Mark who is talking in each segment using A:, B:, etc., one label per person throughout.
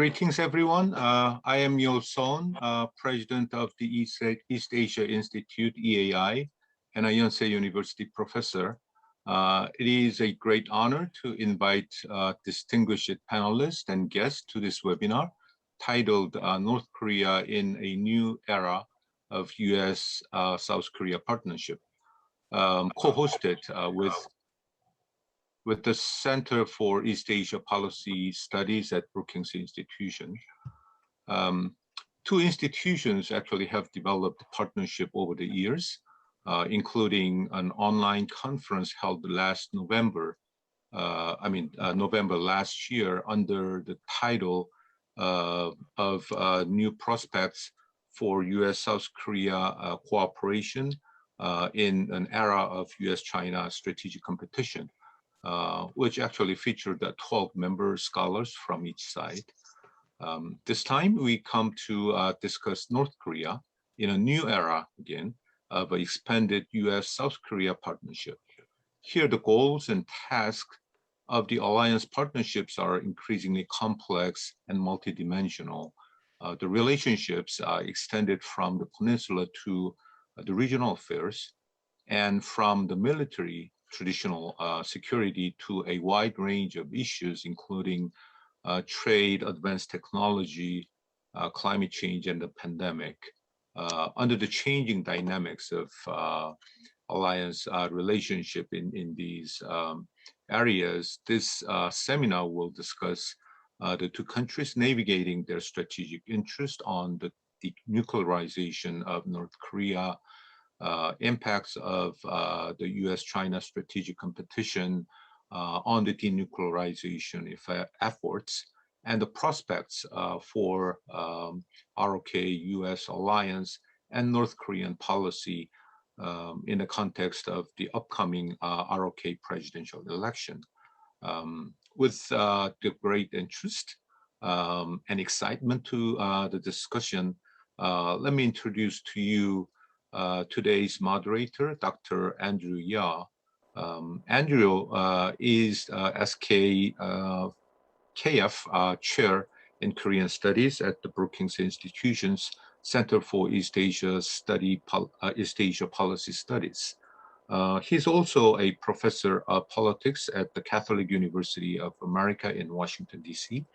A: Greetings, everyone. I am Yul Sohn, President of the East Asia Institute, EAI, and a Yonsei University professor. It is a great honor to invite distinguished panelists and guests to this webinar titled North Korea in a New Era of U.S. South Korea Partnership, co-hosted with the Center for East Asia Policy Studies at Brookings Institution. Two institutions actually have developed a partnership over the years, including an online conference held last November, November last year under the title of New Prospects for U.S. South Korea Cooperation in an Era of U.S. China Strategic Competition. Which actually featured 12 member scholars from each side. This time we come to discuss North Korea in a new era again of an expanded U.S.-South Korea partnership. Here the goals and tasks of the alliance partnerships are increasingly complex and multidimensional. The relationships are extended from the peninsula to the regional affairs and from the military traditional security to a wide range of issues, including trade, advanced technology, climate change, and the pandemic. Under the changing dynamics of alliance relationship in these areas, this seminar will discuss the two countries navigating their strategic interest on the denuclearization of North Korea, impacts of the U.S. China strategic competition on the denuclearization efforts, and the prospects for ROK U.S. alliance and North Korean policy in the context of the upcoming ROK presidential election. With the great interest and excitement to the discussion, let me introduce to you today's moderator, Dr. Andrew Ya. Andrew is SKF Chair in Korean Studies at the Brookings Institution's Center for East Asia Policy Studies. He's also a professor of politics at the Catholic University of America in Washington, D.C.,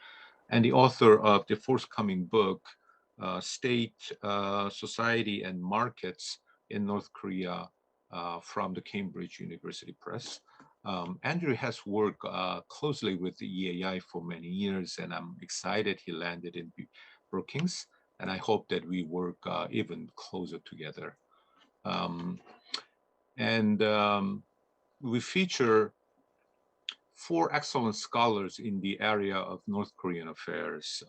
A: and the author of the forthcoming book, State, Society, and Markets in North Korea from the Cambridge University Press. Andrew has worked closely with the EAI for many years, and I'm excited he landed in Brookings, and I hope that we work even closer together. We feature 4 excellent scholars in the area of North Korean affairs.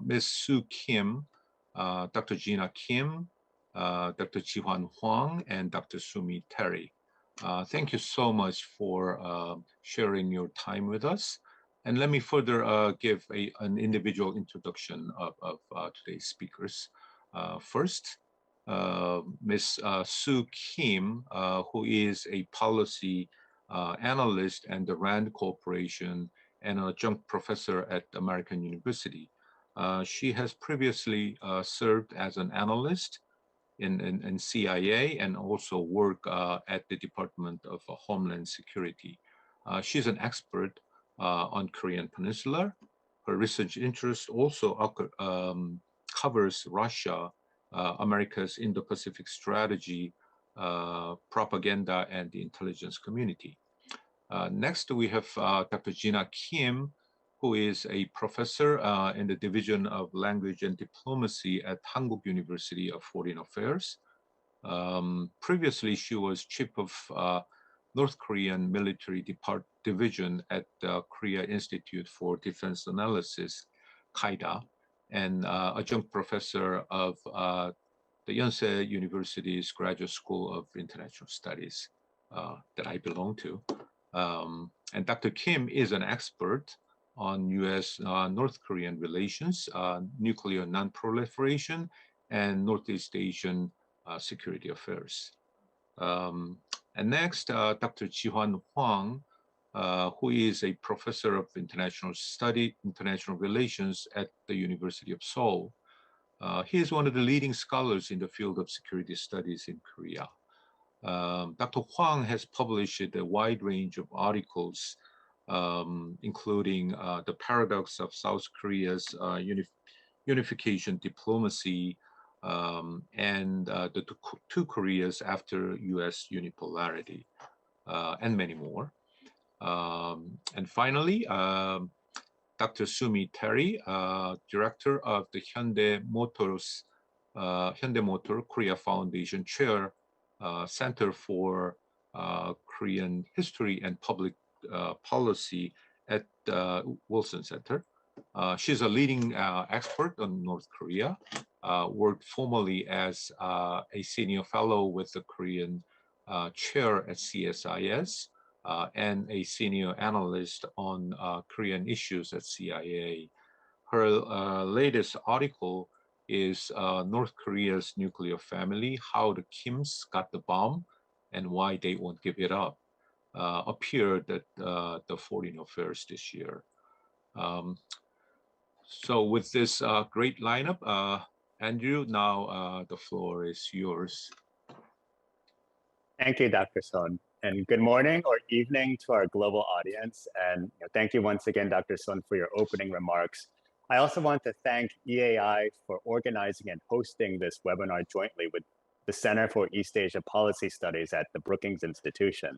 A: Ms. Sue Kim, Dr. Gina Kim, Dr. Ji-hwan Hwang, and Dr. Sumi Terry. Thank you so much for sharing your time with us. And let me further give an individual introduction of today's speakers. First, Ms. Sue Kim, who is a policy analyst at the RAND Corporation and an adjunct professor at American University. She has previously served as an analyst in CIA and also worked at the Department of Homeland Security. She's an expert on Korean Peninsula. Her research interest also covers Russia, America's Indo-Pacific strategy, propaganda, and the intelligence community. Next, we have Dr. Gina Kim, who is a professor in the Division of Language and Diplomacy at Hankuk University of Foreign Affairs. Previously, she was chief of North Korean Military Division at the Korea Institute for Defense Analysis, KAIDA, and adjunct professor of the Yonsei University's Graduate School of International Studies that I belong to. And Dr. Kim is an expert on U.S. North Korean relations, nuclear non-proliferation, and Northeast Asian security affairs. And next, Dr. Ji-hwan Hwang, who is a professor of international relations at the University of Seoul. He is one of the leading scholars in the field of security studies in Korea. Dr. Hwang has published a wide range of articles, including The Paradox of South Korea's Unification Diplomacy and the two Koreas after U.S. unipolarity, and many more. And finally, Dr. Sumi Terry, director of the Hyundai Motor Korea Foundation Chair, Center for Korean History and Public Policy at Wilson Center. She's a leading expert on North Korea, worked formerly as a senior fellow with the Korean chair at CSIS, and a senior analyst on Korean issues at CIA. Her latest article is North Korea's Nuclear Family, How the Kims Got the Bomb and Why They Won't Give It Up, appeared at the Foreign Affairs this year. So with this great lineup, Andrew, now the floor is yours.
B: Thank you, Dr. Sohn, and good morning or evening to our global audience. And thank you once again, Dr. Sohn, for your opening remarks. I also want to thank EAI for organizing and hosting this webinar jointly with the Center for East Asia Policy Studies at the Brookings Institution.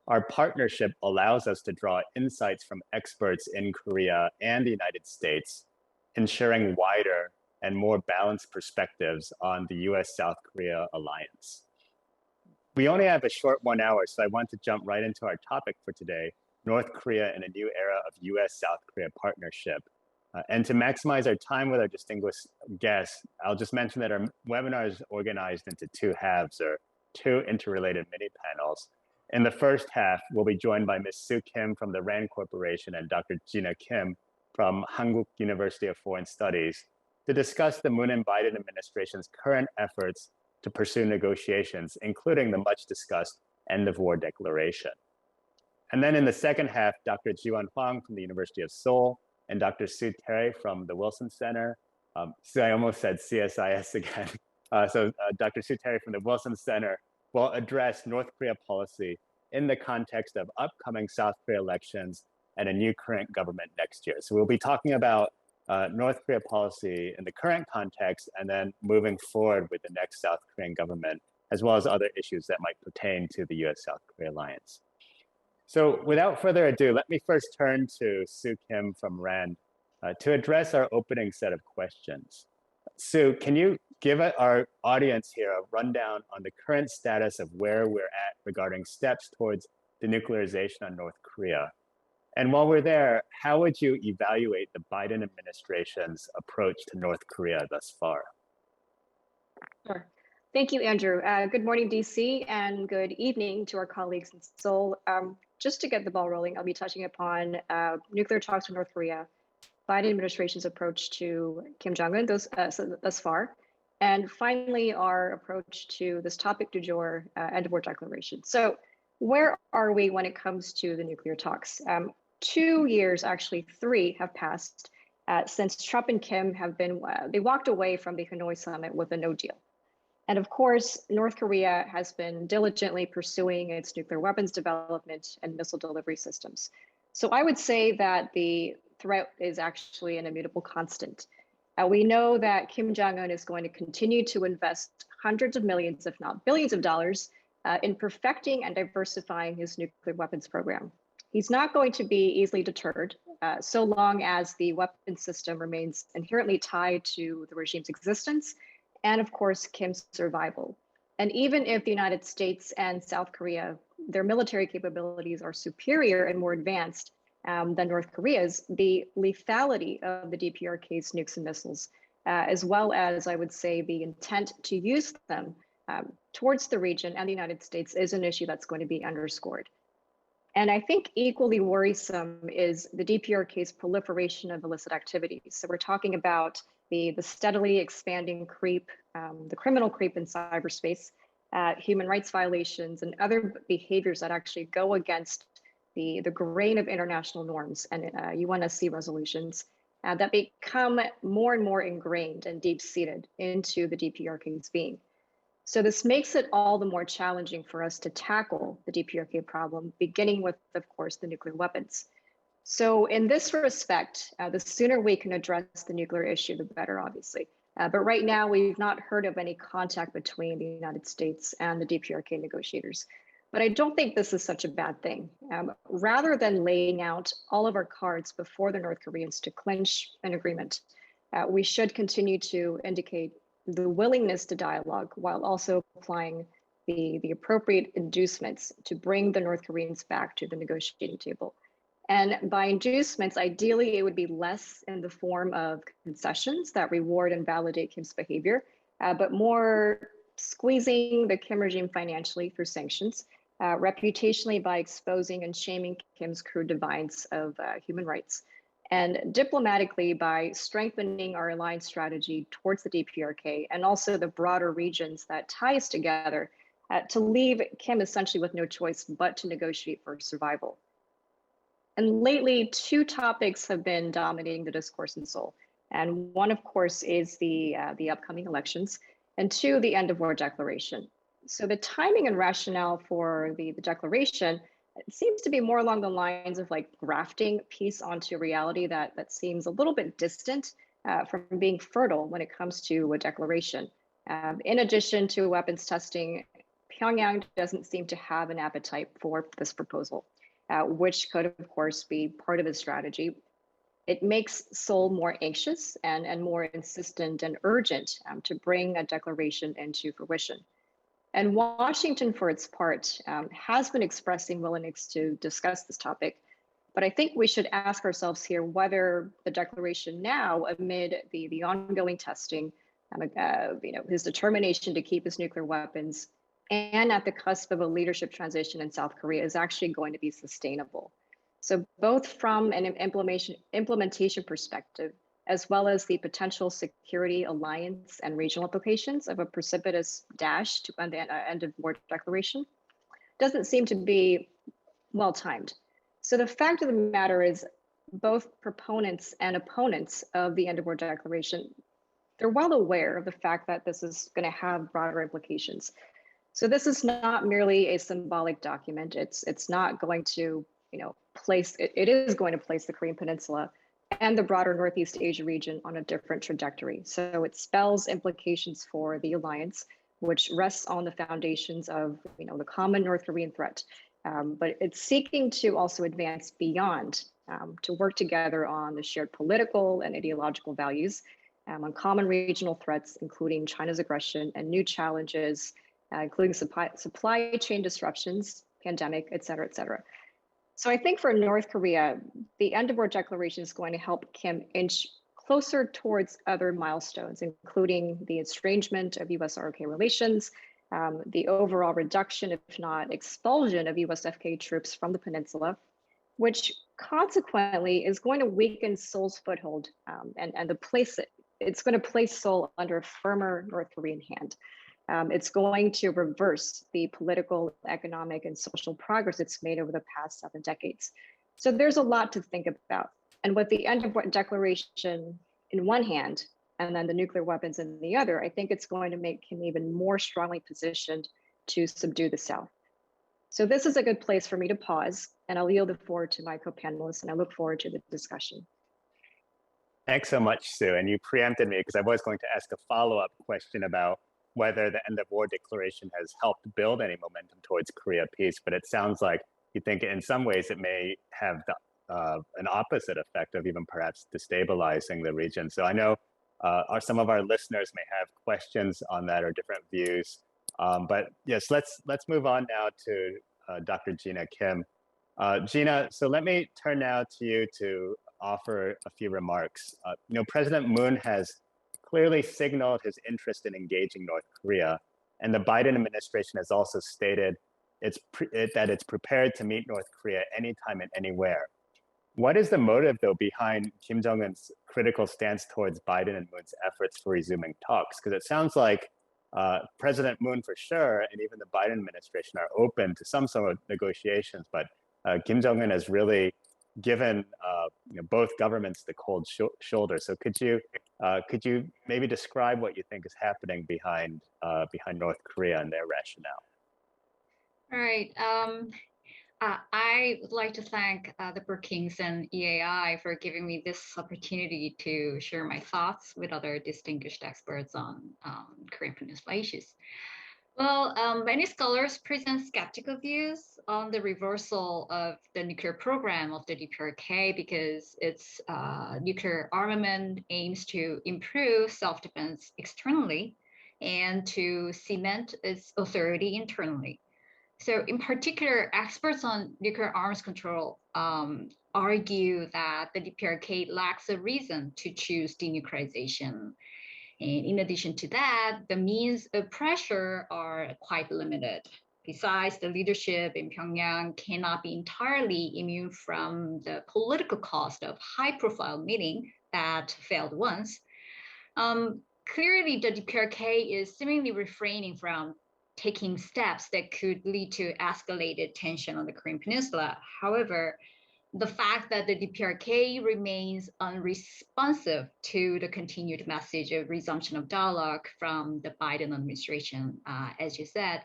B: Our partnership allows us to draw insights from experts in Korea and the United States, ensuring wider and more balanced perspectives on the U.S. South Korea alliance. We only have a short 1 hour, so I want to jump right into our topic for today, North Korea in a new era of U.S. South Korea partnership. And to maximize our time with our distinguished guests, I'll just mention that our webinar is organized into two halves, or two interrelated mini panels. In the first half, we'll be joined by Ms. Soo Kim from the RAND Corporation and Dr. Gina Kim from Hankuk University of Foreign Studies to discuss the Moon and Biden administration's current efforts to pursue negotiations, including the much discussed end of war declaration. And then in the second half, Dr. Jiwon Hwang from the University of Seoul and Dr. Sue Terry from the Wilson Center. So I almost said CSIS again. Dr. Sue Terry from the Wilson Center will address North Korea policy in the context of upcoming South Korea elections and a new current government next year. So we'll be talking about North Korea policy in the current context and then moving forward with the next South Korean government, as well as other issues that might pertain to the U.S. South Korea alliance. So without further ado, let me first turn to Soo Kim from RAND to address our opening set of questions. Sue, can you give our audience here a rundown on the current status of where we're at regarding steps towards denuclearization on North Korea? And while we're there, how would you evaluate the Biden administration's approach to North Korea thus far?
C: Sure. Thank you, Andrew. Good morning, DC, and good evening to our colleagues in Seoul. Just to get the ball rolling, I'll be touching upon nuclear talks with North Korea, Biden administration's approach to Kim Jong-un thus far, and finally, our approach to this topic du jour, end of war declaration. So where are we when it comes to the nuclear talks? 2 years, actually 3, have passed since Trump and Kim have been, they walked away from the Hanoi summit with a no deal. And of course, North Korea has been diligently pursuing its nuclear weapons development and missile delivery systems. So I would say that the threat is actually an immutable constant. We know that Kim Jong-un is going to continue to invest hundreds of millions, if not billions of dollars in perfecting and diversifying his nuclear weapons program. He's not going to be easily deterred so long as the weapons system remains inherently tied to the regime's existence and, of course, Kim's survival. And even if the United States and South Korea, their military capabilities are superior and more advanced than North Korea's, the lethality of the DPRK's nukes and missiles, as well as, I would say, the intent to use them towards the region and the United States is an issue that's going to be underscored. And I think equally worrisome is the DPRK's proliferation of illicit activities. So we're talking about the steadily expanding creep, the criminal creep in cyberspace, human rights violations, and other behaviors that actually go against the grain of international norms and UNSC resolutions that become more and more ingrained and deep-seated into the DPRK's being. So this makes it all the more challenging for us to tackle the DPRK problem, beginning with, of course, the nuclear weapons. So in this respect, the sooner we can address the nuclear issue, the better, obviously. But right now, we've not heard of any contact between the United States and the DPRK negotiators. But I don't think this is such a bad thing. Rather than laying out all of our cards before the North Koreans to clinch an agreement, we should continue to indicate the willingness to dialogue while also applying the appropriate inducements to bring the North Koreans back to the negotiating table. And by inducements, ideally, it would be less in the form of concessions that reward and validate Kim's behavior, but more squeezing the Kim regime financially through sanctions, reputationally by exposing and shaming Kim's crude defiance of human rights, and diplomatically by strengthening our alliance strategy towards the DPRK and also the broader regions that tie us together to leave Kim essentially with no choice but to negotiate for survival. And lately, two topics have been dominating the discourse in Seoul. And one, of course, is the upcoming elections, and two, the end of war declaration. So the timing and rationale for the declaration seems to be more along the lines of like grafting peace onto reality that seems a little bit distant from being fertile when it comes to a declaration. In addition to weapons testing, Pyongyang doesn't seem to have an appetite for this proposal. Which could, of course, be part of his strategy. It makes Seoul more anxious and more insistent and urgent to bring a declaration into fruition. And Washington, for its part, has been expressing willingness to discuss this topic. But I think we should ask ourselves here whether the declaration now, amid the ongoing testing, his determination to keep his nuclear weapons, and at the cusp of a leadership transition in South Korea is actually going to be sustainable. So both from an implementation perspective, as well as the potential security alliance and regional implications of a precipitous dash to end the end of war declaration, doesn't seem to be well timed. So the fact of the matter is both proponents and opponents of the end of war declaration, they're well aware of the fact that this is going to have broader implications. So this is not merely a symbolic document. It's not going to, it is going to place the Korean Peninsula and the broader Northeast Asia region on a different trajectory. So it spells implications for the alliance, which rests on the foundations of, the common North Korean threat. But it's seeking to also advance beyond, to work together on the shared political and ideological values, on common regional threats, including China's aggression and new challenges, including supply chain disruptions, pandemic, et cetera, et cetera. So I think for North Korea, the end of war declaration is going to help Kim inch closer towards other milestones, including the estrangement of U.S. ROK relations, the overall reduction, if not expulsion, of U.S. FK troops from the peninsula, which consequently is going to weaken Seoul's foothold and it's going to place Seoul under a firmer North Korean hand. It's going to reverse the political, economic, and social progress it's made over the past 7 decades. So there's a lot to think about. And with the end of war declaration in one hand, and then the nuclear weapons in the other, I think it's going to make him even more strongly positioned to subdue the South. So this is a good place for me to pause, and I'll yield the floor to my co-panelists, and I look forward to the discussion.
B: Thanks so much, Sue. And you preempted me because I was going to ask a follow-up question about whether the end of war declaration has helped build any momentum towards Korea peace, but it sounds like you think in some ways it may have an opposite effect of even perhaps destabilizing the region. So I know some of our listeners may have questions on that or different views, but yes, let's move on now to Dr. Gina Kim. Gina, so let me turn now to you to offer a few remarks. President Moon has clearly signaled his interest in engaging North Korea, and the Biden administration has also stated that it's prepared to meet North Korea anytime and anywhere. What is the motive, though, behind Kim Jong-un's critical stance towards Biden and Moon's efforts for resuming talks? Because it sounds like President Moon, for sure, and even the Biden administration are open to some sort of negotiations, but Kim Jong-un has really given both governments the cold shoulder. So could you maybe describe what you think is happening behind North Korea and their rationale?
D: All right. I would like to thank the Brookings and EAI for giving me this opportunity to share my thoughts with other distinguished experts on Korean Peninsula issues. Well, many scholars present skeptical views on the reversal of the nuclear program of the DPRK because its nuclear armament aims to improve self-defense externally and to cement its authority internally. So in particular, experts on nuclear arms control argue that the DPRK lacks a reason to choose denuclearization. And in addition to that, the means of pressure are quite limited. Besides, the leadership in Pyongyang cannot be entirely immune from the political cost of high-profile meeting that failed once. Clearly, the DPRK is seemingly refraining from taking steps that could lead to escalated tension on the Korean Peninsula. However, the fact that the DPRK remains unresponsive to the continued message of resumption of dialogue from the Biden administration, as you said,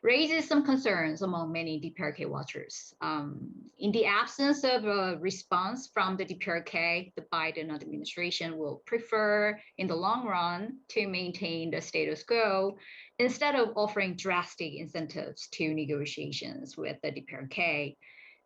D: raises some concerns among many DPRK watchers. In the absence of a response from the DPRK, the Biden administration will prefer, in the long run, to maintain the status quo instead of offering drastic incentives to negotiations with the DPRK.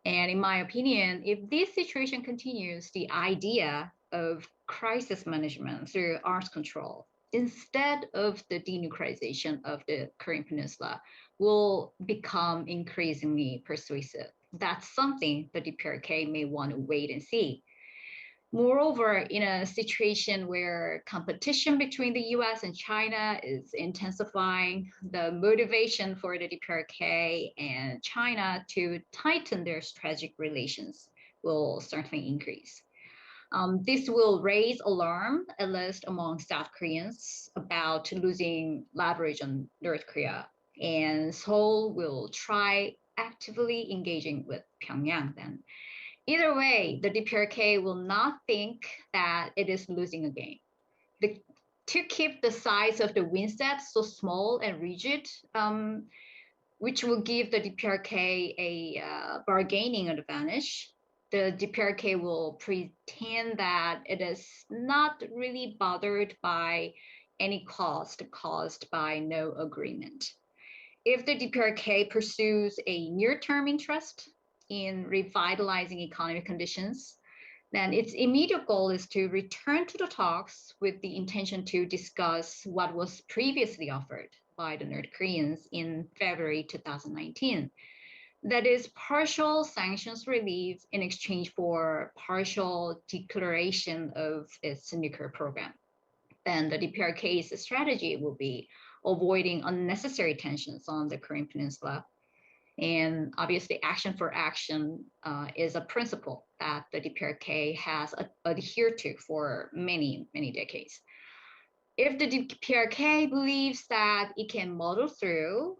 D: And in my opinion, if this situation continues, the idea of crisis management through arms control instead of the denuclearization of the Korean Peninsula will become increasingly persuasive. That's something the DPRK may want to wait and see. Moreover, in a situation where competition between the U.S. and China is intensifying, the motivation for the DPRK and China to tighten their strategic relations will certainly increase. This will raise alarm, at least among South Koreans, about losing leverage on North Korea. And Seoul will try actively engaging with Pyongyang then. Either way, the DPRK will not think that it is losing a game. To keep the size of the win set so small and rigid, which will give the DPRK a bargaining advantage, the DPRK will pretend that it is not really bothered by any cost caused by no agreement. If the DPRK pursues a near-term interest in revitalizing economic conditions, then its immediate goal is to return to the talks with the intention to discuss what was previously offered by the North Koreans in February 2019. That is partial sanctions relief in exchange for partial declaration of its nuclear program. Then the DPRK's strategy will be avoiding unnecessary tensions on the Korean Peninsula. And obviously, action for action is a principle that the DPRK has adhered to for many, many decades. If the DPRK believes that it can muddle through,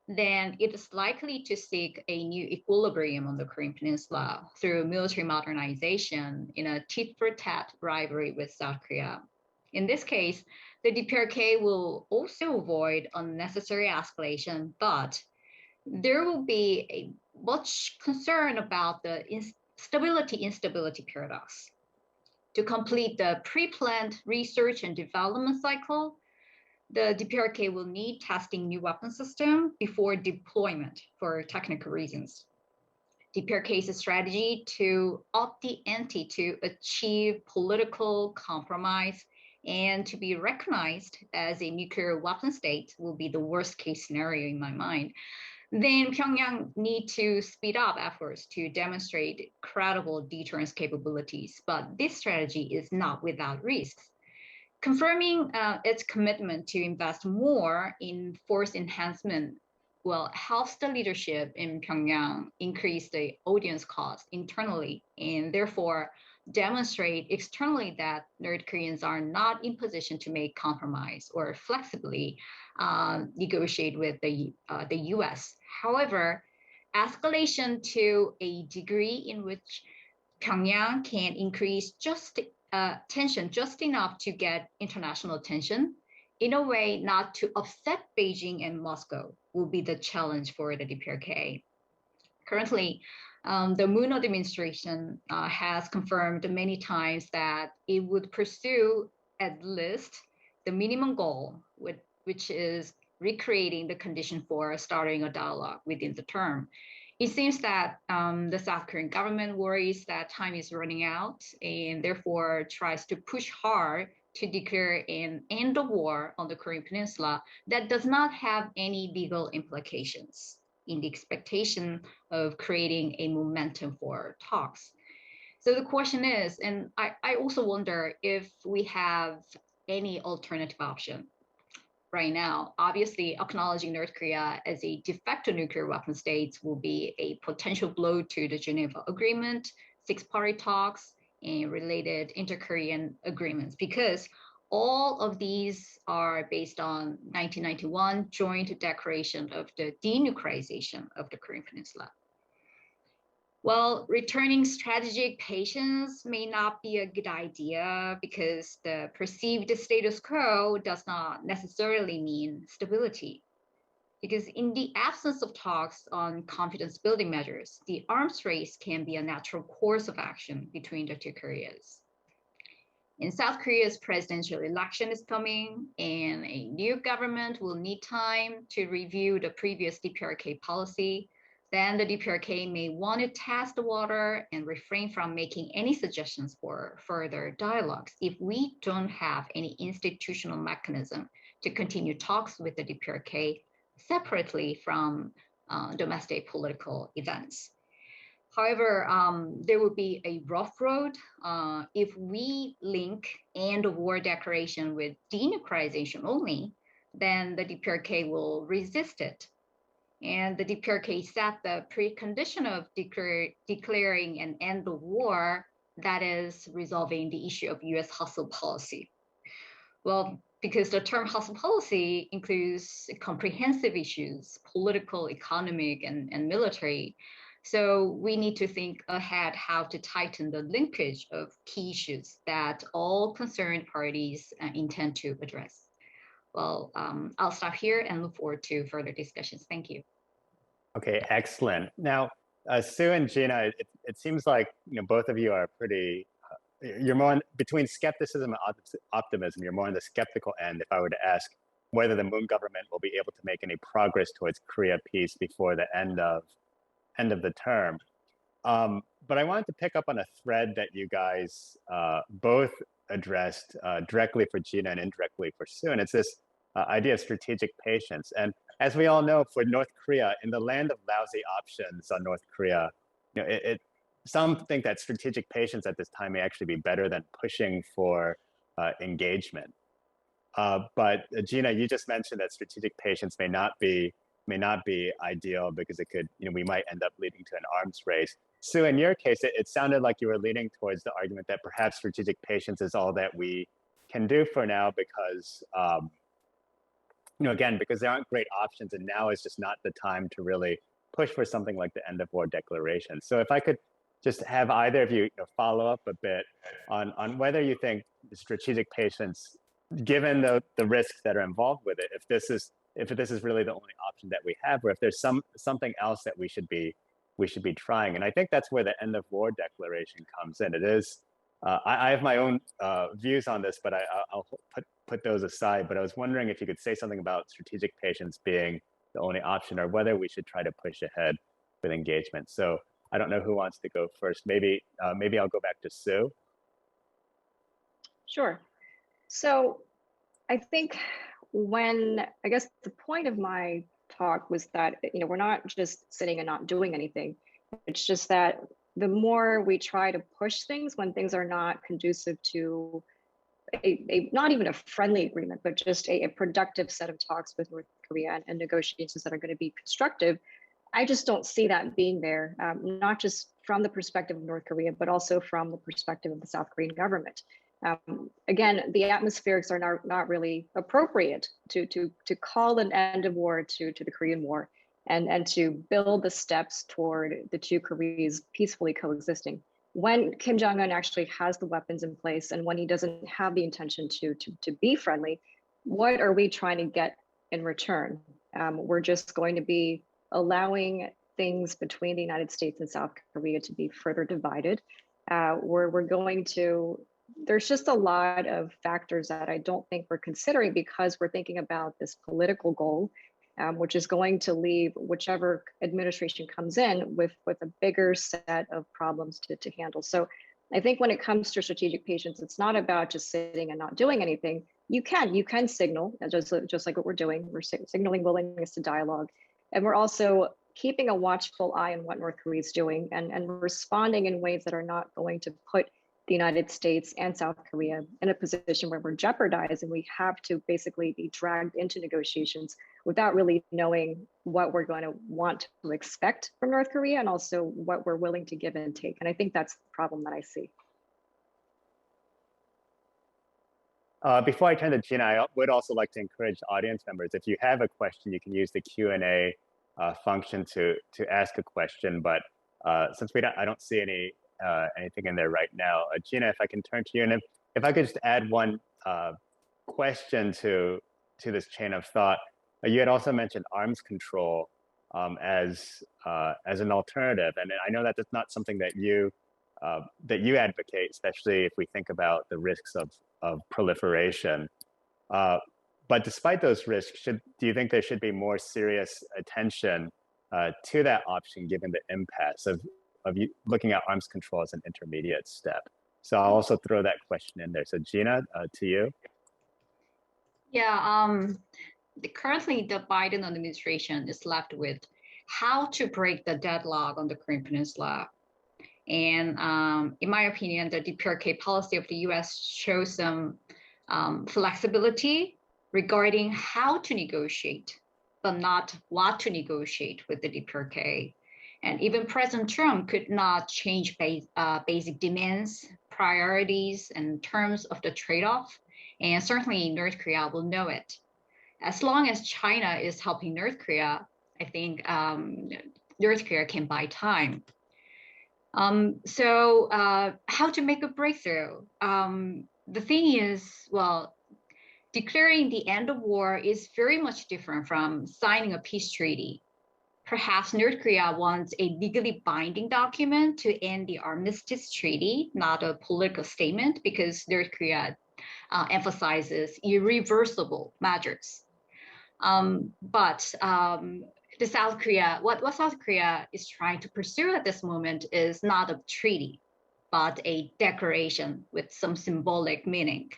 D: then it is likely to seek a new equilibrium on the Korean Peninsula through military modernization in a tit-for-tat rivalry with South Korea. In this case, the DPRK will also avoid unnecessary escalation, but there will be a much concern about the stability-instability paradox. To complete the pre-planned research and development cycle, the DPRK will need testing new weapon system before deployment for technical reasons. DPRK's strategy to up the ante to achieve political compromise and to be recognized as a nuclear weapon state will be the worst case scenario in my mind. Then Pyongyang need to speed up efforts to demonstrate credible deterrence capabilities, but this strategy is not without risks. Confirming its commitment to invest more in force enhancement will help the leadership in Pyongyang increase the audience cost internally and therefore demonstrate externally that North Koreans are not in position to make compromise or flexibly negotiate with the U.S. However, escalation to a degree in which Pyongyang can increase tension just enough to get international attention, in a way not to upset Beijing and Moscow, will be the challenge for the DPRK. Currently, the Moon administration has confirmed many times that it would pursue at least the minimum goal, which is recreating the condition for starting a dialogue within the term. It seems that the South Korean government worries that time is running out and therefore tries to push hard to declare an end of war on the Korean Peninsula that does not have any legal implications, in the expectation of creating a momentum for talks. So the question is, and I also wonder if we have any alternative option right now. Obviously, acknowledging North Korea as a de facto nuclear weapon state will be a potential blow to the Geneva Agreement, six-party talks, and related inter-Korean agreements, because all of these are based on 1991 joint declaration of the denuclearization of the Korean Peninsula. Well, returning strategic patience may not be a good idea because the perceived status quo does not necessarily mean stability. Because in the absence of talks on confidence building measures, the arms race can be a natural course of action between the two Koreas. And South Korea's presidential election is coming, and a new government will need time to review the previous DPRK policy. Then the DPRK may want to test the water and refrain from making any suggestions for further dialogues if we don't have any institutional mechanism to continue talks with the DPRK separately from domestic political events. However, there will be a rough road if we link end of war declaration with denuclearization only, then the DPRK will resist it. And the DPRK set the precondition of declaring an end of war, that is resolving the issue of U.S. hostile policy. Well, because the term hostile policy includes comprehensive issues, political, economic, and military. So we need to think ahead how to tighten the linkage of key issues that all concerned parties intend to address. Well, I'll stop here and look forward to further discussions. Thank you.
B: Okay, excellent. Now, Sue and Gina, it seems like both of you are pretty, you're more between skepticism and optimism, you're more on the skeptical end if I were to ask whether the Moon government will be able to make any progress towards Korea peace before the end of the term. But I wanted to pick up on a thread that you guys both addressed directly for Gina and indirectly for Sue, and it's this idea of strategic patience. And as we all know, for North Korea, in the land of lousy options on North Korea, some think that strategic patience at this time may actually be better than pushing for engagement. But Gina, you just mentioned that strategic patience may not be ideal because it could, we might end up leading to an arms race. Sue, in your case, it sounded like you were leaning towards the argument that perhaps strategic patience is all that we can do for now because, again, because there aren't great options and now is just not the time to really push for something like the end of war declaration. So if I could just have either of you follow up a bit on whether you think strategic patience, given the risks that are involved with it, if this is really the only option that we have, or if there's something else that we should be trying. And I think that's where the end of war declaration comes in. It is, I have my own views on this, but I'll put those aside. But I was wondering if you could say something about strategic patience being the only option, or whether we should try to push ahead with engagement. So I don't know who wants to go first. Maybe I'll go back to Sue.
C: Sure. So I think I guess the point of my talk was that, we're not just sitting and not doing anything. It's just that the more we try to push things when things are not conducive to not even a friendly agreement, but just a productive set of talks with North Korea and negotiations that are going to be constructive, I just don't see that being there, not just from the perspective of North Korea, but also from the perspective of the South Korean government. Again, the atmospherics are not really appropriate to call an end of war to the Korean War. and to build the steps toward the two Koreas peacefully coexisting. When Kim Jong-un actually has the weapons in place and when he doesn't have the intention to be friendly, what are we trying to get in return? We're just going to be allowing things between the United States and South Korea to be further divided. We're going to, there's just a lot of factors that I don't think we're considering because we're thinking about this political goal, which is going to leave whichever administration comes in with a bigger set of problems to handle. So I think when it comes to strategic patience, it's not about just sitting and not doing anything. You can signal, just like what we're doing. We're signaling willingness to dialogue. And we're also keeping a watchful eye on what North Korea is doing and responding in ways that are not going to put the United States and South Korea in a position where we're jeopardized and we have to basically be dragged into negotiations without really knowing what we're going to want to expect from North Korea and also what we're willing to give and take. And I think that's the problem that I see.
B: Before I turn to Gina, I would also like to encourage audience members, if you have a question, you can use the Q&A function to ask a question. But since I don't see anything in there right now, Gina, if I can turn to you, and if I could just add one question to this chain of thought. You had also mentioned arms control as an alternative, and I know that that's not something that you advocate, especially if we think about the risks of proliferation. But despite those risks, do you think there should be more serious attention to that option, given the impasse of looking at arms control as an intermediate step? So I'll also throw that question in there. So Gina, to you.
D: Yeah, currently the Biden administration is left with how to break the deadlock on the Korean Peninsula. And in my opinion, the DPRK policy of the US shows some flexibility regarding how to negotiate, but not what to negotiate with the DPRK. And even President Trump could not change basic demands, priorities, and terms of the trade-off. And certainly North Korea will know it. As long as China is helping North Korea, I think North Korea can buy time. So how to make a breakthrough? The thing is, well, declaring the end of war is very much different from signing a peace treaty. Perhaps North Korea wants a legally binding document to end the armistice treaty, not a political statement, because North Korea emphasizes irreversible measures. But the South Korea, what South Korea is trying to pursue at this moment is not a treaty, but a declaration with some symbolic meaning.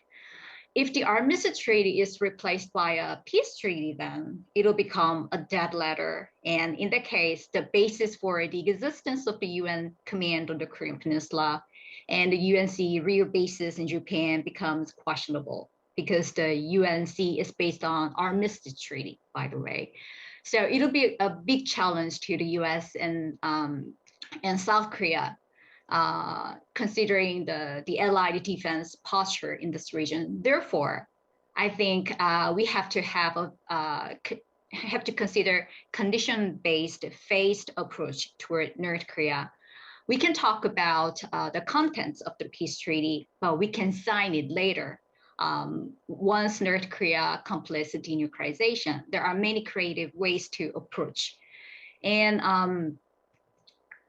D: If the armistice treaty is replaced by a peace treaty, then it'll become a dead letter. And in that case, the basis for the existence of the UN command on the Korean Peninsula and the UNC real basis in Japan becomes questionable because the UNC is based on armistice treaty, by the way. So it'll be a big challenge to the US and South Korea, considering the allied defense posture in this region. Therefore, I think we have to consider condition-based phased approach toward North Korea. We can talk about the contents of the peace treaty, but we can sign it later. Once North Korea completes the denuclearization, there are many creative ways to approach. And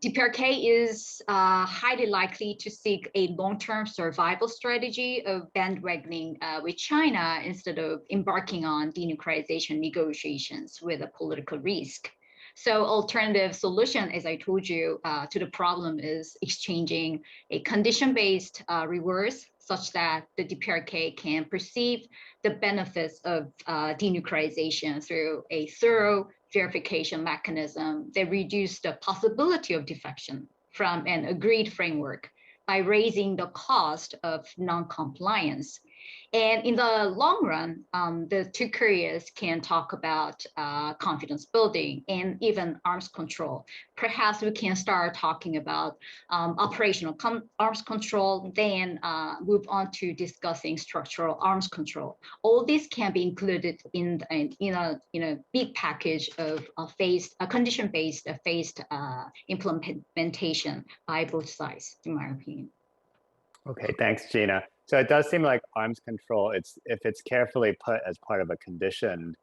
D: DPRK is highly likely to seek a long-term survival strategy of bandwagoning with China instead of embarking on denuclearization negotiations with a political risk. So alternative solution, as I told you, to the problem is exchanging a condition-based rewards such that the DPRK can perceive the benefits of denuclearization through a thorough verification mechanism that reduce the possibility of defection from an agreed framework by raising the cost of non-compliance. And in the long run, the two Koreas can talk about confidence building and even arms control. Perhaps we can start talking about operational arms control, then move on to discussing structural arms control. All this can be included in a big package of condition-based phased implementation by both sides, in my opinion.
B: Okay, thanks, Gina. So it does seem like arms control, if it's carefully put as part of a conditioned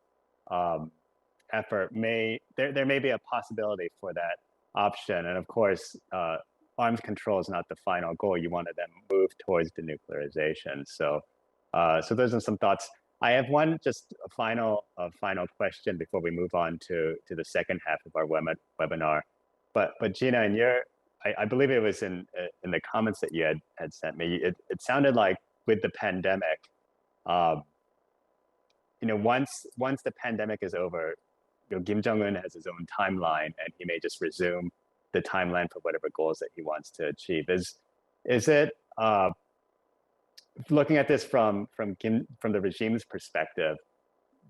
B: effort, there may be a possibility for that option. And of course, arms control is not the final goal. You want to then move towards denuclearization. So, so those are some thoughts. I have one just a final question before we move on to the second half of our webinar. But Gina, in your I believe it was in the comments that you had sent me. It sounded like with the pandemic, once the pandemic is over, Kim Jong-un has his own timeline, and he may just resume the timeline for whatever goals that he wants to achieve. Is it looking at this from the regime's perspective?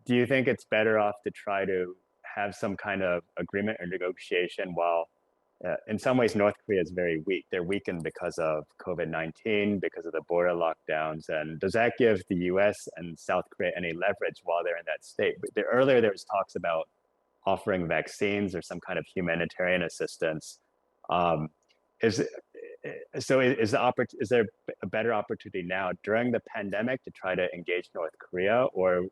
B: Do you think it's better off to try to have some kind of agreement or negotiation while in some ways, North Korea is very weak. They're weakened because of COVID-19, because of the border lockdowns. And does that give the U.S. and South Korea any leverage while they're in that state? Earlier, there was talks about offering vaccines or some kind of humanitarian assistance. Is there a better opportunity now during the pandemic to try to engage North Korea, or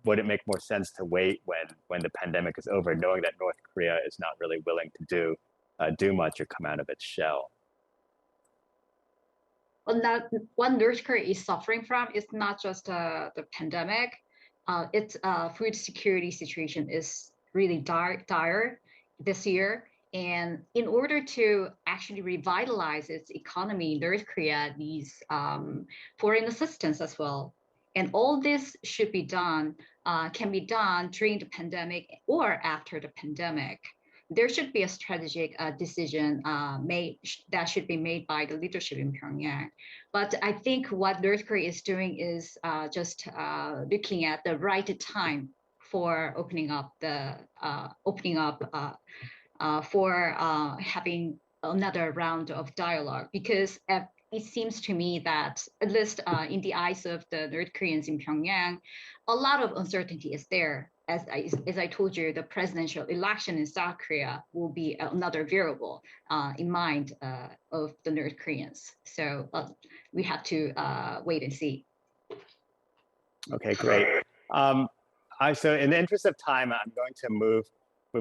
B: would it make more sense to wait when the pandemic is over, knowing that North Korea is not really willing to do much or come out of its shell?
D: Well, what North Korea is suffering from is not just the pandemic. Its food security situation is really dire this year. And in order to actually revitalize its economy, North Korea needs foreign assistance as well. And all this should be done, can be done during the pandemic or after the pandemic. There should be a strategic decision that should be made by the leadership in Pyongyang. But I think what North Korea is doing is just looking at the right time for opening up for having another round of dialogue, because it seems to me that, at least in the eyes of the North Koreans in Pyongyang, a lot of uncertainty is there. As I told you, the presidential election in South Korea will be another variable in mind of the North Koreans. So we have to wait and see.
B: Okay, great. So in the interest of time, I'm going to move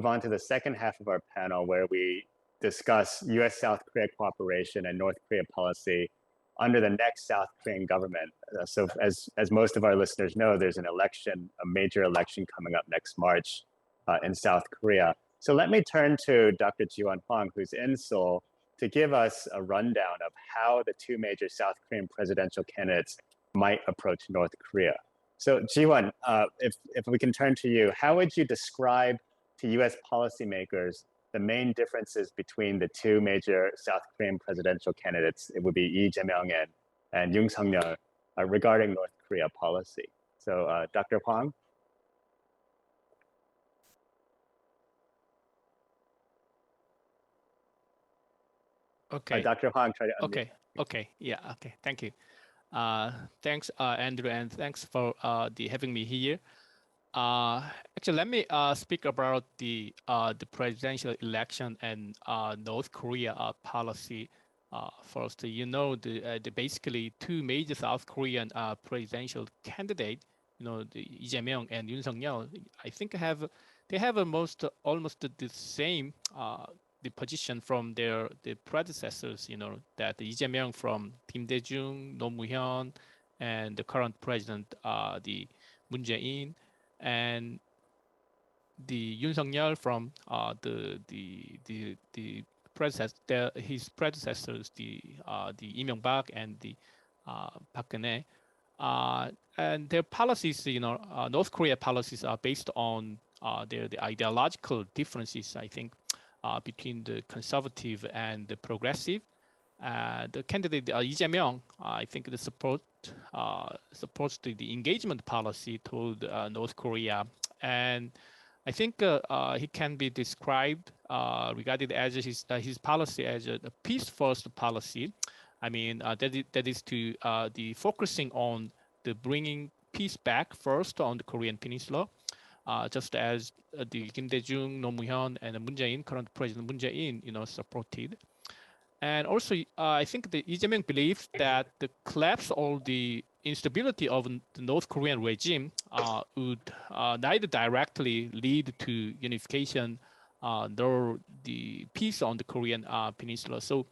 B: on to the second half of our panel, where we discuss U.S. South Korea cooperation and North Korea policy under the next South Korean government. So as most of our listeners know, there's an election, a major election coming up next March in South Korea. So let me turn to Dr. Ji-won Hwang, who's in Seoul, to give us a rundown of how the two major South Korean presidential candidates might approach North Korea. So Ji-won, if we can turn to you, how would you describe to U.S. policymakers the main differences between the two major South Korean presidential candidates? It would be Lee Jae-myung and Yoon Suk-yeol regarding North Korea policy. So Dr. Hwang?
E: Okay.
B: Dr. Hwang, try to unmute.
E: Okay. Yeah. Okay. Thank you. Thanks, Andrew, and thanks for having me here. Actually, let me speak about the presidential election and North Korea policy first. You know, the basically two major South Korean presidential candidates, the Lee Jae-myung and Yoon Suk-yeol, I think they have almost the same the position from the predecessors. That Lee Jae-myung from Kim Dae-jung, Roh Moo-hyun, and the current president, the Moon Jae-in, and the Yoon Suk-yeol from his predecessors, the Lee Myung-bak and the Park Geun-hye. And their policies, North Korea policies are based on the ideological differences, I think, between the conservative and the progressive. The candidate Lee Jae-myung, I think, supports the engagement policy toward North Korea, and I think he can be described regarded as his policy as a peace-first policy. I mean that is to the focusing on the bringing peace back first on the Korean Peninsula, just as the Kim Dae-jung, Roh Moo-hyun, and Moon Jae-in, current President Moon Jae-in, supported. And also, I think the Lee Jae-myung believes that the collapse or the instability of the North Korean regime would neither directly lead to unification nor the peace on the Korean Peninsula. So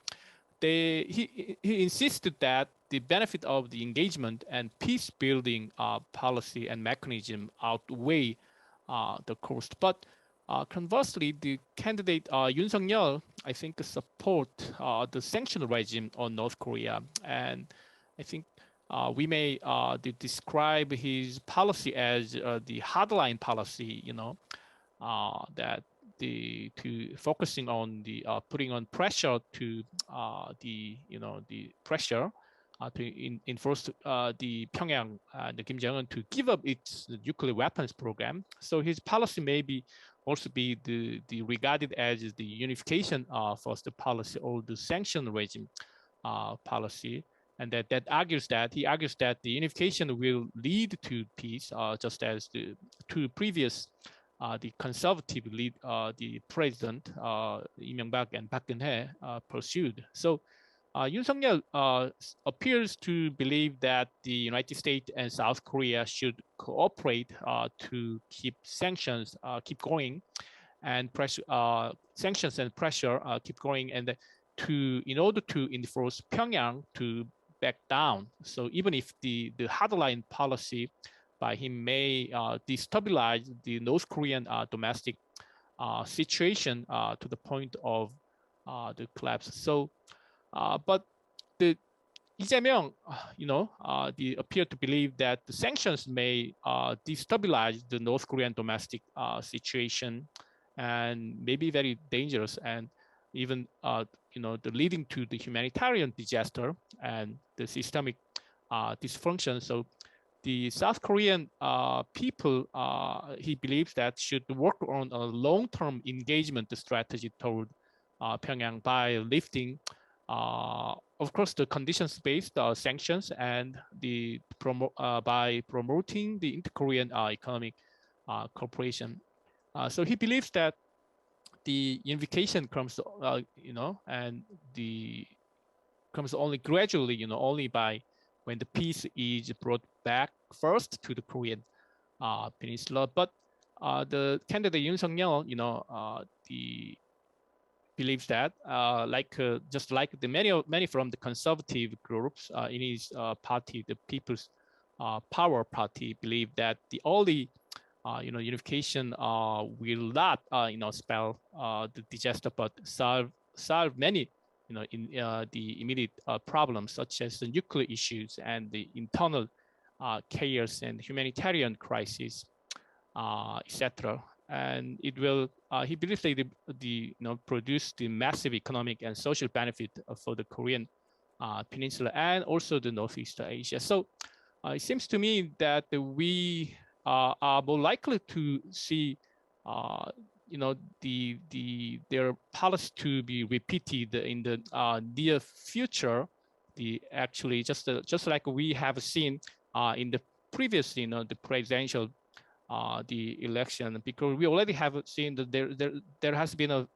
E: he insisted that the benefit of the engagement and peace building policy and mechanism outweigh the cost. But conversely, the candidate Yoon Suk-yeol, I think, support the sanction regime on North Korea, and I think we may describe his policy as the hardline policy. That to focusing on the putting on pressure to the pressure to enforce the Pyongyang the Kim Jong-un to give up its nuclear weapons program. So his policy may be also be the regarded as the unification first policy or the sanction regime policy, and that argues that he argues that the unification will lead to peace, just as the two previous the conservative lead the president Lee Myung-bak and Park Geun-hye pursued. So Yoon Suk-yeol appears to believe that the United States and South Korea should cooperate to keep sanctions keep going, and pressure sanctions and pressure keep going, and in order to enforce Pyongyang to back down. So even if the hardline policy by him may destabilize the North Korean domestic situation to the point of the collapse. So, but the Lee Jae-myung, they appear to believe that the sanctions may destabilize the North Korean domestic situation and may be very dangerous, and even the leading to the humanitarian disaster and the systemic dysfunction. So the South Korean people, he believes that should work on a long-term engagement strategy toward Pyongyang by lifting, of course, the conditions-based sanctions and by promoting the inter-Korean economic cooperation. So he believes that the unification comes, and comes only gradually, only by when the peace is brought back first to the Korean Peninsula. But the candidate Yoon Suk-yeol, the believes that, just like the many from the conservative groups in his party, the People's Power Party, believe that the only unification will not spell the disaster, but solve many in the immediate problems, such as the nuclear issues and the internal chaos and humanitarian crisis, etc. And it will, he believes that produce the massive economic and social benefit for the Korean Peninsula and also the Northeast Asia. So it seems to me that we are more likely to see their policy to be repeated in the near future. Actually just like we have seen in the previous, the presidential the election, because we already have seen that there has been a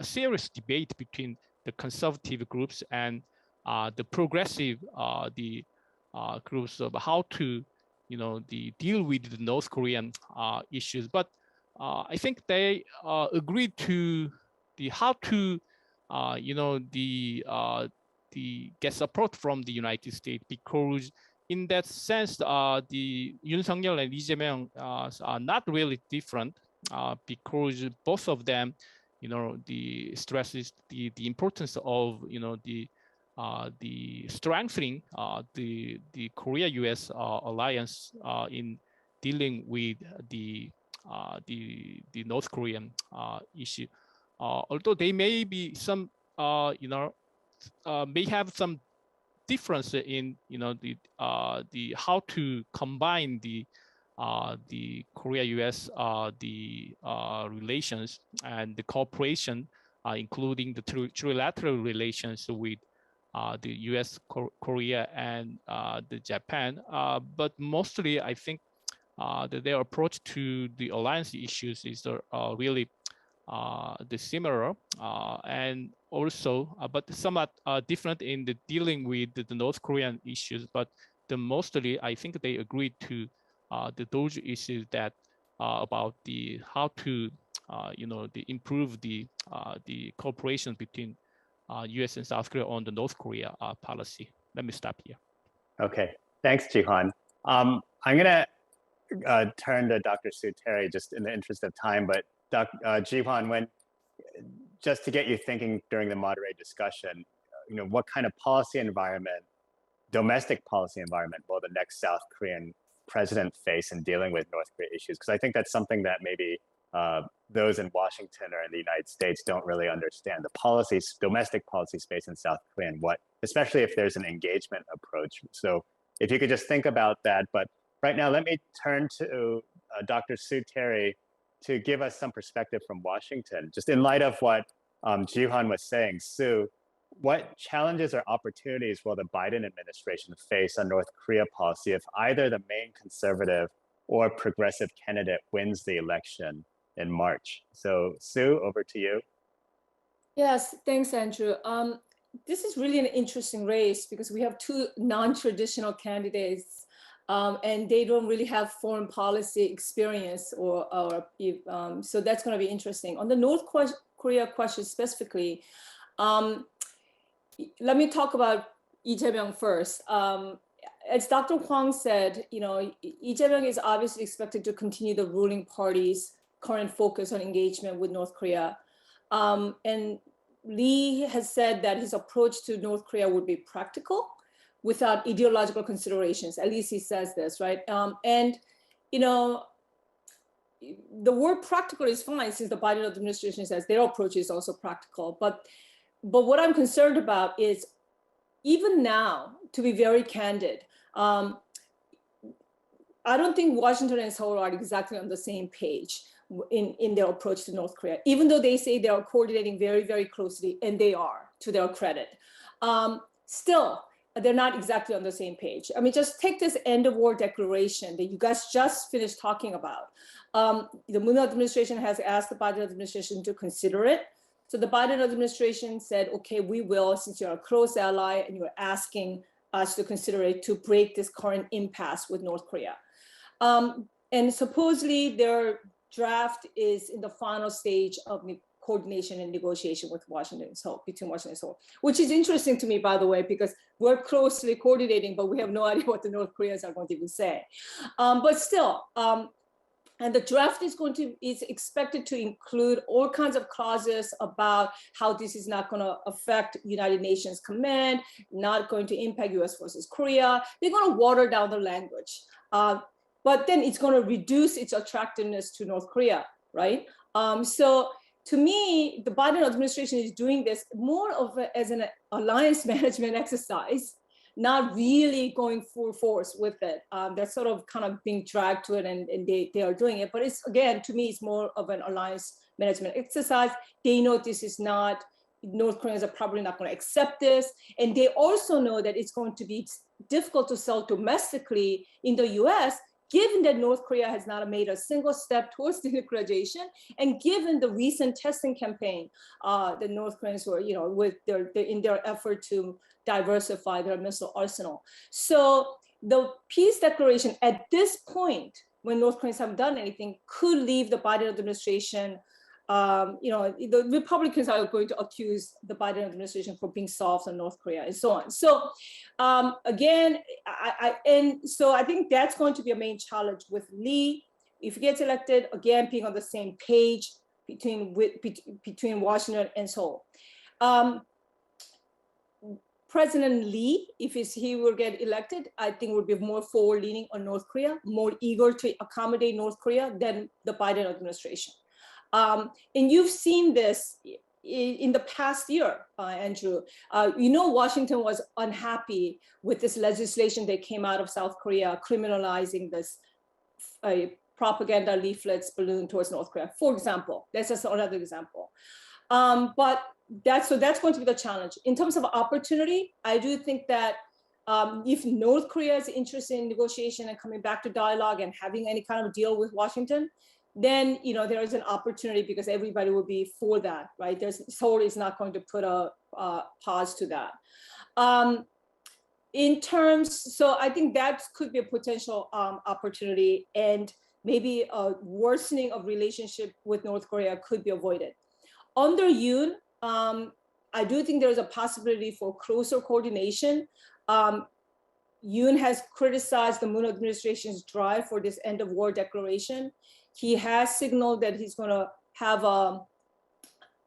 E: serious debate between the conservative groups and the progressive groups of how to deal with the North Korean issues. But I think they agreed to how to get support from the United States, because in that sense, the Yoon Suk-yeol and Lee Jae-myung are not really different, because both of them, the stresses the importance of the strengthening the Korea-U.S. alliance in dealing with the North Korean issue. Although they may be some may have some difference in the how to combine the Korea-U.S. Relations and the cooperation, including the trilateral relations with the U.S. Korea and the Japan. But mostly, I think that their approach to the alliance issues is really the similar and also, but somewhat different in the dealing with the North Korean issues. But mostly, I think they agreed to those issues that about the how to improve the cooperation between U.S. and South Korea on the North Korea policy. Let me stop here.
B: Okay, thanks, Jihan. I'm gonna turn to Dr. Suteri just in the interest of time, but Jihan, just to get you thinking during the moderated discussion, what kind of policy environment, domestic policy environment, will the next South Korean president face in dealing with North Korea issues? Because I think that's something that maybe those in Washington or in the United States don't really understand, the domestic policy space in South Korea, and especially if there's an engagement approach. So if you could just think about that. But right now, let me turn to Dr. Suteri to give us some perspective from Washington, just in light of what Jihan was saying. Sue, what challenges or opportunities will the Biden administration face on North Korea policy if either the main conservative or progressive candidate wins the election in March? So Sue, over to you.
F: Yes, thanks, Andrew. This is really an interesting race because we have two non-traditional candidates and they don't really have foreign policy experience so that's going to be interesting. On the North Korea question specifically, let me talk about Lee Jae-myung first. As Dr. Hwang said, Lee Jae-myung is obviously expected to continue the ruling party's current focus on engagement with North Korea. And Lee has said that his approach to North Korea would be practical without ideological considerations. At least he says this, right? And the word practical is fine since the Biden administration says their approach is also practical. But what I'm concerned about is even now, to be very candid, I don't think Washington and Seoul are exactly on the same page in their approach to North Korea, even though they say they are coordinating very, very closely, and they are, to their credit. Still, they're not exactly on the same page. I mean, just take this end of war declaration that you guys just finished talking about. The Moon administration has asked the Biden administration to consider it. So the Biden administration said, okay, we will, since you're a close ally and you're asking us to consider it, to break this current impasse with North Korea. And supposedly their draft is in the final stage of coordination and negotiation with Washington and Seoul, between Washington and Seoul, which is interesting to me, by the way, because we're closely coordinating, but we have no idea what the North Koreans are going to even say. But still, and the draft is expected to include all kinds of clauses about how this is not going to affect United Nations command, not going to impact US versus Korea. They're going to water down the language. But then it's going to reduce its attractiveness to North Korea, right? So to me, the Biden administration is doing this more as an alliance management exercise, not really going full force with it. They're sort of kind of being dragged to it and they are doing it. But it's, again, to me, it's more of an alliance management exercise. They know this is not, North Koreans are probably not going to accept this. And they also know that it's going to be difficult to sell domestically in the US, given that North Korea has not made a single step towards denuclearization, and given the recent testing campaign, the North Koreans were, with in their effort to diversify their missile arsenal. So the peace declaration at this point, when North Koreans haven't done anything, could leave the Biden administration. The Republicans are going to accuse the Biden administration for being soft on North Korea and so on. So again, I think that's going to be a main challenge with Lee. If he gets elected, again, being on the same page between Washington and Seoul. President Lee, if he will get elected, I think would be more forward-leaning on North Korea, more eager to accommodate North Korea than the Biden administration. And you've seen this in the past year, Andrew, Washington was unhappy with this legislation that came out of South Korea criminalizing this propaganda leaflets balloon towards North Korea, for example. That's just another example. But that's going to be the challenge. In terms of opportunity, I do think that if North Korea is interested in negotiation and coming back to dialogue and having any kind of deal with Washington, then there is an opportunity because everybody will be for that, right? Seoul is not going to put a pause to that. So I think that could be a potential opportunity, and maybe a worsening of relationship with North Korea could be avoided. Under Yoon, I do think there is a possibility for closer coordination. Yoon has criticized the Moon administration's drive for this end of war declaration. He has signaled that he's going to have a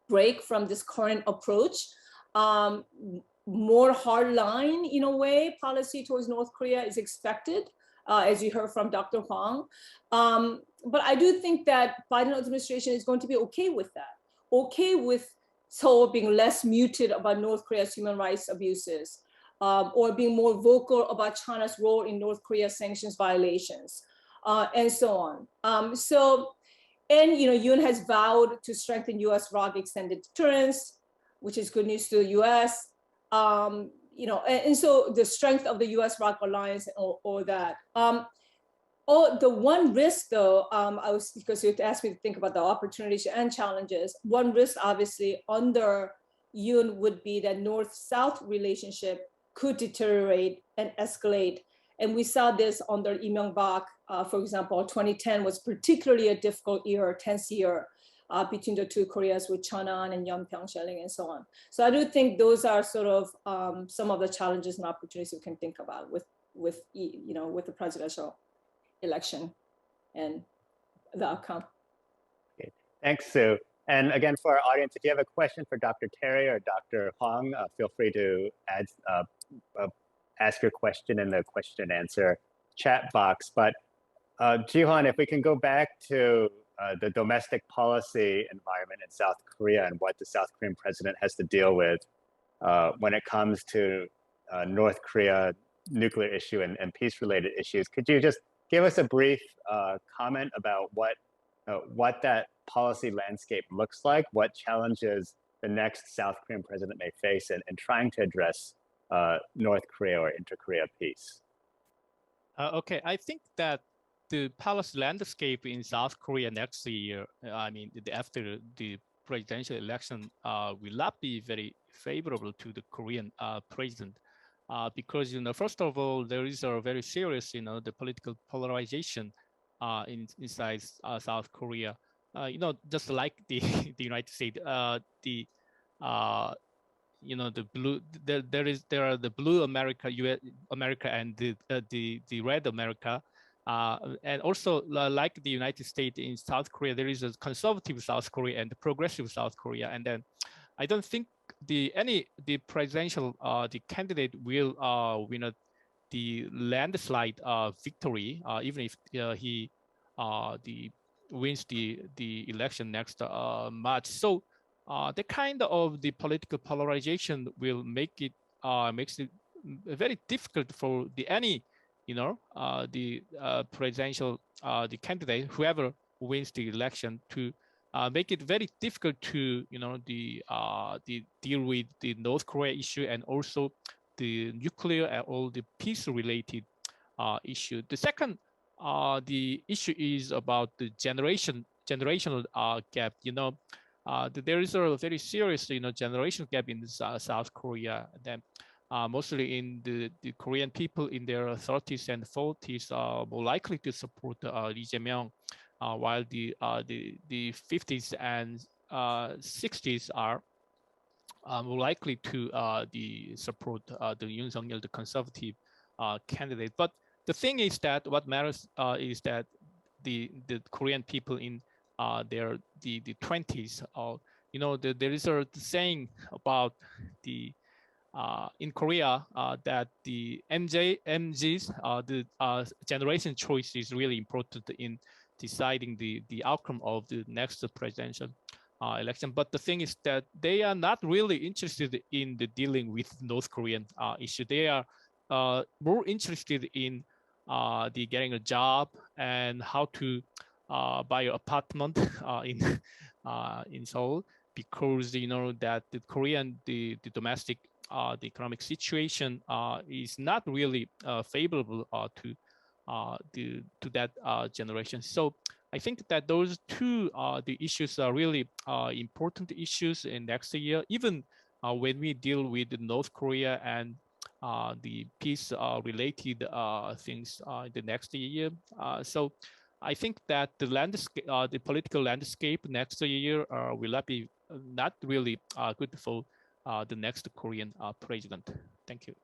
F: break from this current approach. More hardline, in a way, policy towards North Korea is expected, as you heard from Dr. Huang. But I do think that Biden administration is going to be okay with that, okay with Seoul being less muted about North Korea's human rights abuses, or being more vocal about China's role in North Korea sanctions violations, and so on. And Yoon has vowed to strengthen U.S. ROK extended deterrence, which is good news to the U.S. And so the strength of the U.S. ROK alliance, or that. The one risk, though, because you asked me to think about the opportunities and challenges. One risk, obviously, under Yoon would be that North-South relationship could deteriorate and escalate. And we saw this under Lee Myung-bak, for example. 2010 was particularly a difficult year, tense year, between the two Koreas with Cheonan and Yeonpyeong shelling and so on. So I do think those are sort of some of the challenges and opportunities we can think about with the presidential election and the outcome.
B: Okay. Thanks, Sue. And again, for our audience, if you have a question for Dr. Terry or Dr. Huang, feel free to ask your question in the question and answer chat box. But Ji-hwan, if we can go back to the domestic policy environment in South Korea and what the South Korean president has to deal with when it comes to North Korea nuclear issue and peace-related issues. Could you just give us a brief comment about what that policy landscape looks like, what challenges the next South Korean president may face in trying to address North Korea or inter-Korea peace?
E: Okay, I think that the policy landscape in South Korea next year, after the presidential election, will not be very favorable to the Korean president. Because, first of all, there is a very serious, the political polarization inside South Korea. Just like the United States, the blue, there are the blue America, U.S. America, and the red America, and also like the United States in South Korea, there is a conservative South Korea and the progressive South Korea, and then I don't think the presidential the candidate will win the landslide victory, even if he wins the election next March. So the kind of the political polarization will makes it very difficult for the presidential the candidate, whoever wins the election, to make it very difficult to deal with the North Korea issue and also the nuclear and all the peace related issue. The second the issue is about the generational gap. There is a very serious generational gap in South Korea. Then mostly in the Korean people in their 30s and 40s are more likely to support Lee Jae-myung, while the 50s and 60s are more likely to support the Yoon Sung-yeol, the conservative candidate. But the thing is that what matters is that the Korean people in their 20s, there is a saying about the in Korea that the MGs, the generation choice is really important in deciding the outcome of the next presidential election. But the thing is that they are not really interested in the dealing with North Korean issue. They are more interested in the getting a job and how to buy an apartment in Seoul, because you know that the Korean the domestic the economic situation is not really favorable to that generation. So I think that those two the issues are really important issues in next year, even when we deal with North Korea and the peace related things in the next year. So I think that the landscape, the political landscape next year will not really good for the next Korean president. Thank you.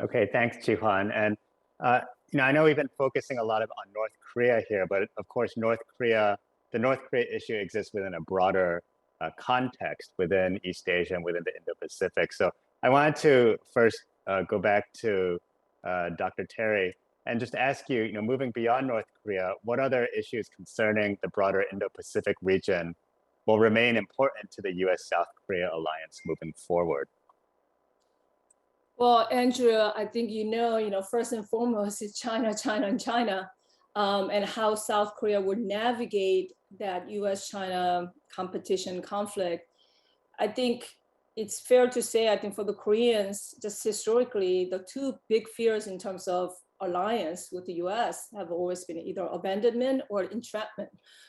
B: Okay, thanks, Ji-hwan. And you know, I know we've been focusing a lot on North Korea here, but of course, the North Korea issue exists within a broader context within East Asia and within the Indo-Pacific. So I wanted to first go back to Dr. Terry and just ask you, you know, moving beyond North Korea, what other issues concerning the broader Indo-Pacific region will remain important to the U.S. South Korea alliance moving forward?
F: Well, Andrew, I think you know, first and foremost is China, and how South Korea would navigate that U.S.-China competition conflict. I think it's fair to say, I think for the Koreans, just historically, the two big fears in terms of alliance with the U.S. have always been either abandonment or entrapment,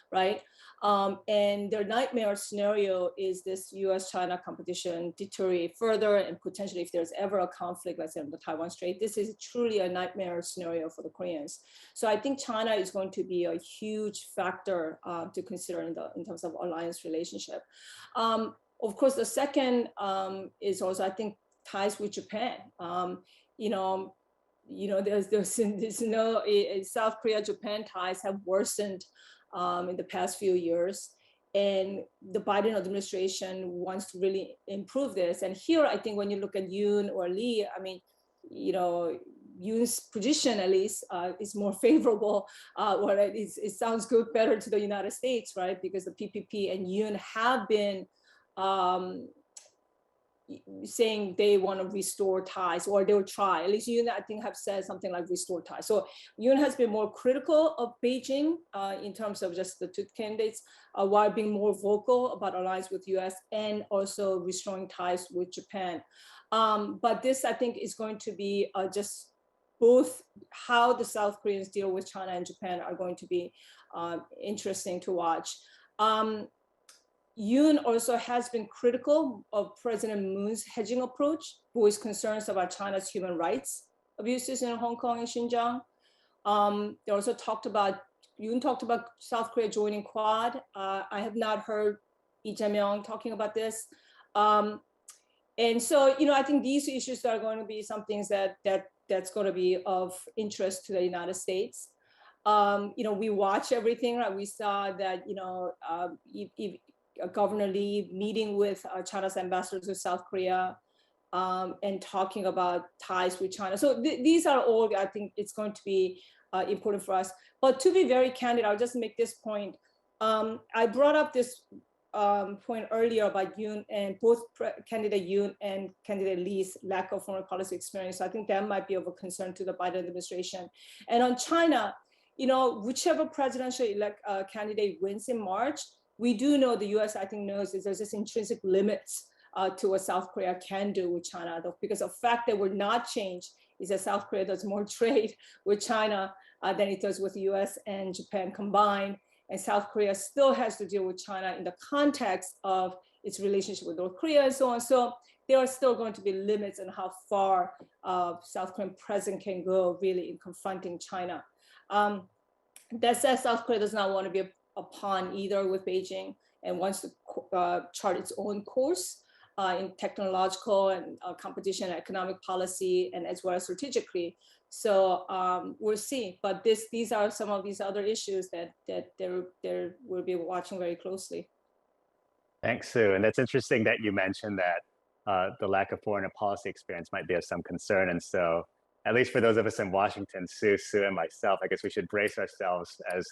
F: right? And their nightmare scenario is this U.S.-China competition deteriorate further, and potentially if there's ever a conflict, let's say on the Taiwan Strait, this is truly a nightmare scenario for the Koreans. So I think China is going to be a huge factor to consider in terms of alliance relationship. Of course, the second is also, I think, ties with Japan. There's no South Korea-Japan ties have worsened in the past few years, and the Biden administration wants to really improve this. And here, I think when you look at Yoon or Lee, I mean, you know, Yoon's position at least is more favorable, or it sounds good, better to the United States, right? Because the PPP and Yoon have been saying they want to restore ties, or they'll try. At least Yoon, I think, have said something like restore ties. So Yoon has been more critical of Beijing in terms of just the two candidates, while being more vocal about alliance with US and also restoring ties with Japan. But this, I think, is going to be just both how the South Koreans deal with China and Japan are going to be interesting to watch. Yoon also has been critical of President Moon's hedging approach, voiced concerns about China's human rights abuses in Hong Kong and Xinjiang. They also Yoon talked about South Korea joining Quad. I have not heard Lee Jae-myung talking about this. And so, you know, I think these issues are going to be some things that's going to be of interest to the United States. You know, we watch everything, right? We saw that, you know, Governor Lee meeting with China's ambassador to South Korea and talking about ties with China. So these are all, I think it's going to be important for us. But to be very candid, I'll just make this point. I brought up this point earlier about Yoon and both candidate Yoon and candidate Lee's lack of foreign policy experience. So I think that might be of a concern to the Biden administration. And on China, you know, whichever presidential candidate wins in March, we do know the U.S. I think knows is there's this intrinsic limits to what South Korea can do with China, because the fact that we're not changed is that South Korea does more trade with China than it does with the U.S. and Japan combined, and South Korea still has to deal with China in the context of its relationship with North Korea and so on. So there are still going to be limits on how far South Korean president can go really in confronting China. That said, South Korea does not want to be a pawn either with Beijing and wants to chart its own course in technological and competition and economic policy, and as well as strategically. So we'll see. But these are some of these other issues that we'll be watching very closely.
B: Thanks, Sue. And that's interesting that you mentioned that the lack of foreign policy experience might be of some concern. And so, at least for those of us in Washington, Sue, and myself, I guess we should brace ourselves as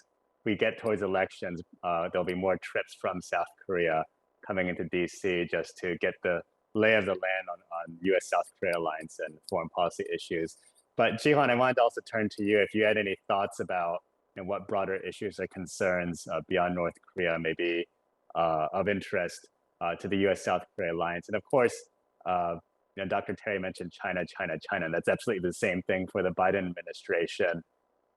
B: we get towards elections, there'll be more trips from South Korea coming into DC just to get the lay of the land on U.S. South Korea alliance and foreign policy issues. But Jihan, I wanted to also turn to you if you had any thoughts about what broader issues or concerns beyond North Korea may be of interest to the U.S. South Korea alliance. And of course, Dr. Terry mentioned China, and that's absolutely the same thing for the Biden administration.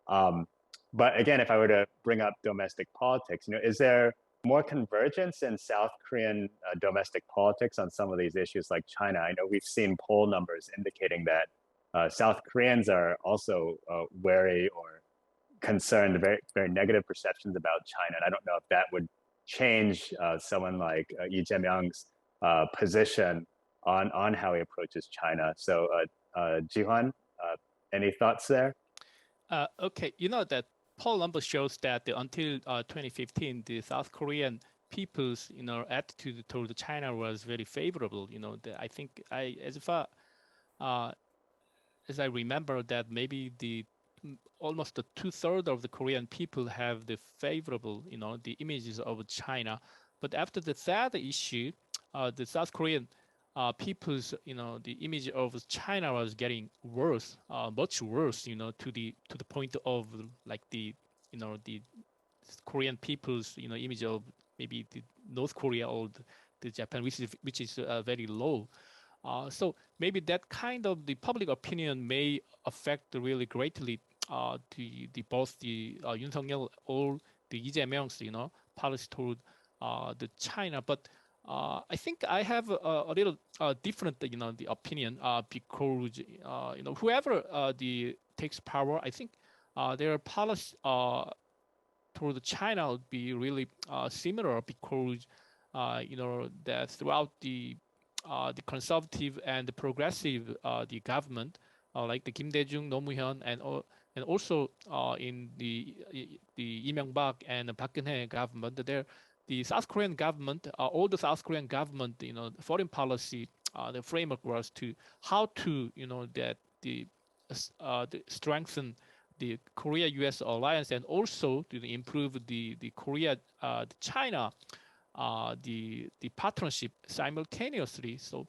B: But again, if I were to bring up domestic politics, is there more convergence in South Korean domestic politics on some of these issues like China? I know we've seen poll numbers indicating that South Koreans are also wary or concerned, very, very negative perceptions about China. And I don't know if that would change someone like Lee Jae-myung's position on how he approaches China. So Jihan, any thoughts there?
E: Okay, that poll number shows that until 2015, the South Korean people's attitude toward China was very favorable. I think as I remember that maybe almost the 2/3 of the Korean people have the favorable the images of China. But after the third issue, the South Korean people's the image of China was getting worse, much worse, to the point of like the Korean people's image of maybe the North Korea or the Japan, which is very low. So maybe that kind of the public opinion may affect really greatly both the Yoon Suk-yeol or the Lee Jae-myung's policy toward the China. But I think I have a little different the opinion because whoever takes power, I think their policy toward China would be really similar because that throughout the conservative and the progressive the government like the Kim Dae-jung, Roh Moo-hyun, and also in the Lee Myung-bak and Park Geun-hye government, the South Korean government, all the South Korean government, foreign policy, the framework was to how to strengthen the Korea-U.S. alliance and also to improve the Korea-China the partnership simultaneously. So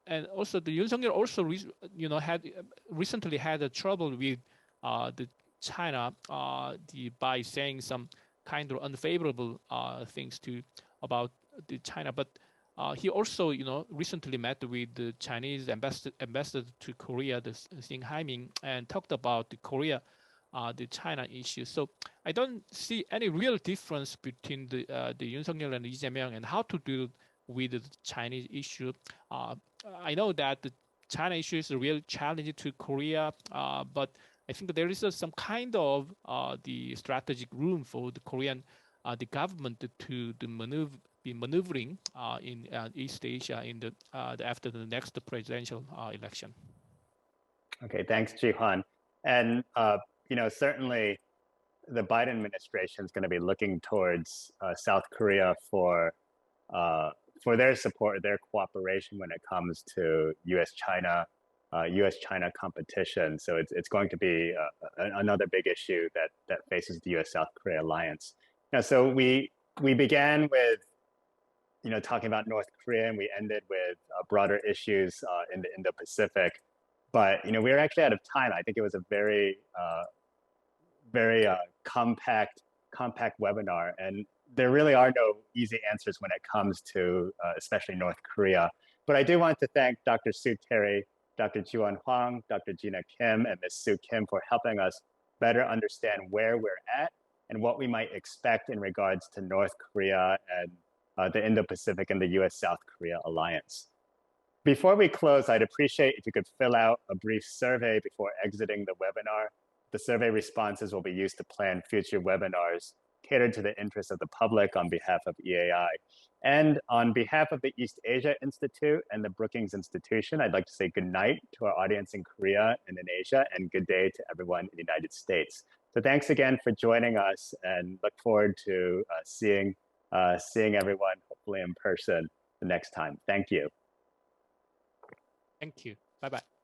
E: and also the Yoon Suk-yeol also recently had a trouble with the China by saying some kind of unfavorable things about the China, but he also recently met with the Chinese ambassador to Korea, the Sing Haiming, and talked about the Korea the China issue. So I don't see any real difference between the Yoon Suk-yeol and Lee Jae-myung and how to deal with the Chinese issue. I know that the China issue is a real challenge to Korea, but I think there is some kind of the strategic room for the Korean the government to be maneuvering in East Asia after the next presidential election.
B: Okay, thanks, Jihan. And certainly the Biden administration is going to be looking towards South Korea for their support, their cooperation when it comes to U.S.-China competition. So it's going to be another big issue that faces the U.S. South Korea alliance. So we began with talking about North Korea, and we ended with broader issues in the Indo-Pacific. But we were actually out of time. I think it was a very compact webinar, and there really are no easy answers when it comes to especially North Korea. But I do want to thank Dr. Sue Terry, Dr. Jiwon Hwang, Dr. Gina Kim, and Ms. Sue Kim for helping us better understand where we're at and what we might expect in regards to North Korea and the Indo-Pacific and the U.S. South Korea alliance. Before we close, I'd appreciate if you could fill out a brief survey before exiting the webinar. The survey responses will be used to plan future webinars catered to the interests of the public on behalf of EAI. And on behalf of the East Asia Institute and the Brookings Institution, I'd like to say good night to our audience in Korea and in Asia, and good day to everyone in the United States. So thanks again for joining us, and look forward to seeing everyone, hopefully in person, the next time. Thank you.
E: Thank you. Bye-bye.